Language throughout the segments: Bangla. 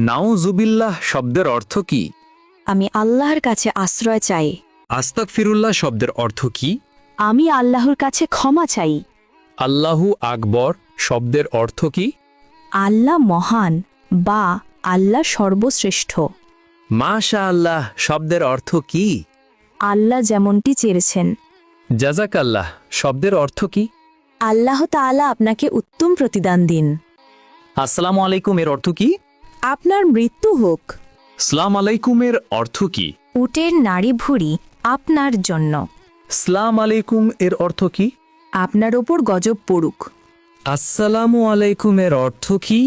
নাউজুবিল্লাহ শব্দের অর্থ কি? আমি আল্লাহর কাছে আশ্রয় চাই। আস্তাগফিরুল্লাহ শব্দের অর্থ কি? আমি আল্লাহর কাছে ক্ষমা চাই। আল্লাহু আকবর শব্দের অর্থ কি? আল্লাহ মহান বা আল্লাহ সর্বশ্রেষ্ঠ। মাশা আল্লাহ শব্দের অর্থ কি? আল্লাহ যেমনটি চেয়েছেন। জাযাকাল্লাহ শব্দের অর্থ কি? আল্লাহ তাআলা আপনাকে উত্তম প্রতিদান দিন। আসসালামু আলাইকুম এর অর্থ কি? আপনার মৃত্যু হোক। সালাম আলাইকুমের অর্থ কি? উটের নাড়ি ভুঁড়ি আপনার জন্য। সালাম আলাইকুম এর অর্থ কি? আপনার ওপর গজব পড়ুক। আসসালামু আলাইকুম এর অর্থ কি?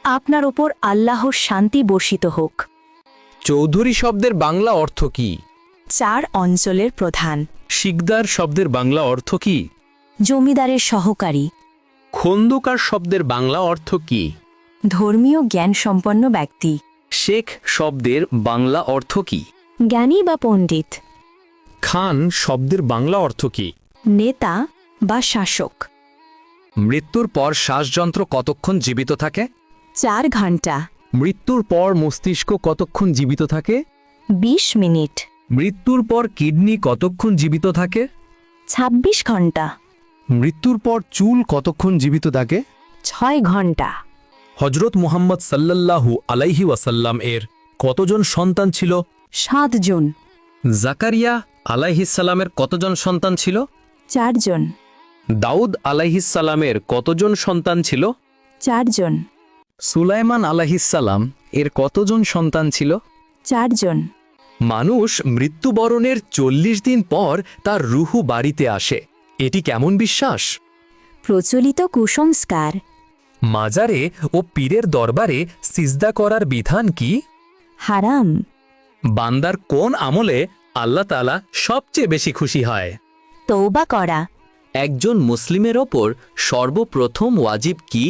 আপনার ওপর আল্লাহর শান্তি বর্ষিত হোক। চৌধুরী শব্দের বাংলা অর্থ কি? 4 অঞ্চলের প্রধান। শিকদার শব্দের বাংলা অর্থ কি? জমিদারের সহকারী। খন্দকার শব্দের বাংলা অর্থ কি? ধর্মীয় জ্ঞান সম্পন্ন ব্যক্তি। শেখ শব্দের বাংলা অর্থ কি? জ্ঞানী বা পণ্ডিত। খান শব্দের বাংলা অর্থ কি? নেতা বা শাসক। মৃত্যুর পর শ্বাসযন্ত্র কতক্ষণ জীবিত থাকে? 4 ঘন্টা। মৃত্যুর পর মস্তিষ্ক কতক্ষণ জীবিত থাকে? 20 মিনিট। মৃত্যুর পর কিডনি কতক্ষণ জীবিত থাকে? 26 ঘন্টা। মৃত্যুর পর চুল কতক্ষণ জীবিত থাকে? 6 ঘন্টা। হজরত মুহাম্মদ সাল্লাল্লাহু আলাইহি ওয়াসাল্লাম এর কতজন সন্তান ছিল? 7 জন। জাকারিয়া আলাইহিসসালামের কতজন সন্তান ছিল? 4 জন। দাউদ আলাইহিসসালামের কতজন সন্তান ছিল? 4 জন। সুলাইমান আলাইহিসসালাম এর কতজন সন্তান ছিল? 4 জন। মানুষ মৃত্যুবরণের 40 দিন পর তার রুহু বাড়িতে আসে, এটি কেমন বিশ্বাস? প্রচলিত কুসংস্কার। মাজারে ও পীরের দরবারে সিজদা করার বিধান কি? হারাম। বান্দার কোন আমলে আল্লাহ তাআলা সবচেয়ে বেশি খুশি হয়? তওবা করা। একজন মুসলিমের ওপর সর্বপ্রথম ওয়াজিব কি?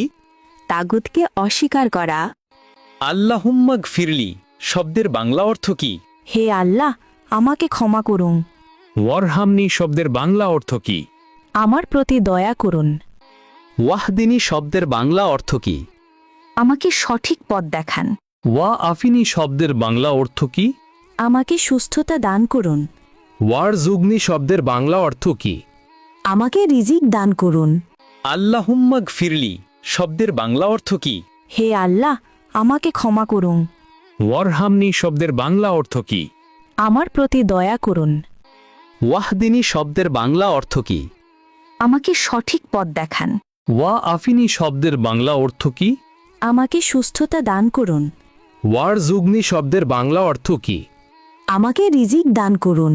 তাগুতকে অস্বীকার করা। আল্লাহুম্মা গফিরলি শব্দের বাংলা অর্থ কি? হে আল্লাহ, আমাকে ক্ষমা করুন। ওয়ারহামনি শব্দের বাংলা অর্থ কি? আমার প্রতি দয়া করুন। ওয়াহদিনী শব্দের বাংলা অর্থ কি? আমাকে সঠিক পথ দেখান। ওয়া আফিনী শব্দের বাংলা অর্থ কি? আমাকে সুস্থতা দান করুন। ওয়ারজুগনি শব্দের বাংলা অর্থ কি? আমাকে রিজিক দান করুন। আল্লাহুম্মা গফিরলি শব্দের বাংলা অর্থ কি? হে আল্লাহ, আমাকে ক্ষমা করুন। ওয়ারহামনি শব্দের বাংলা অর্থ কি? আমার প্রতি দয়া করুন। ওয়াহদিনী শব্দের বাংলা অর্থ কি? আমাকে সঠিক পথ দেখান। ওয়া আফিনী শব্দের বাংলা অর্থ কি? আমাকে সুস্থতা দান করুন। ওয়ারজুগনি শব্দের বাংলা অর্থ কি? আমাকে রিজিক দান করুন।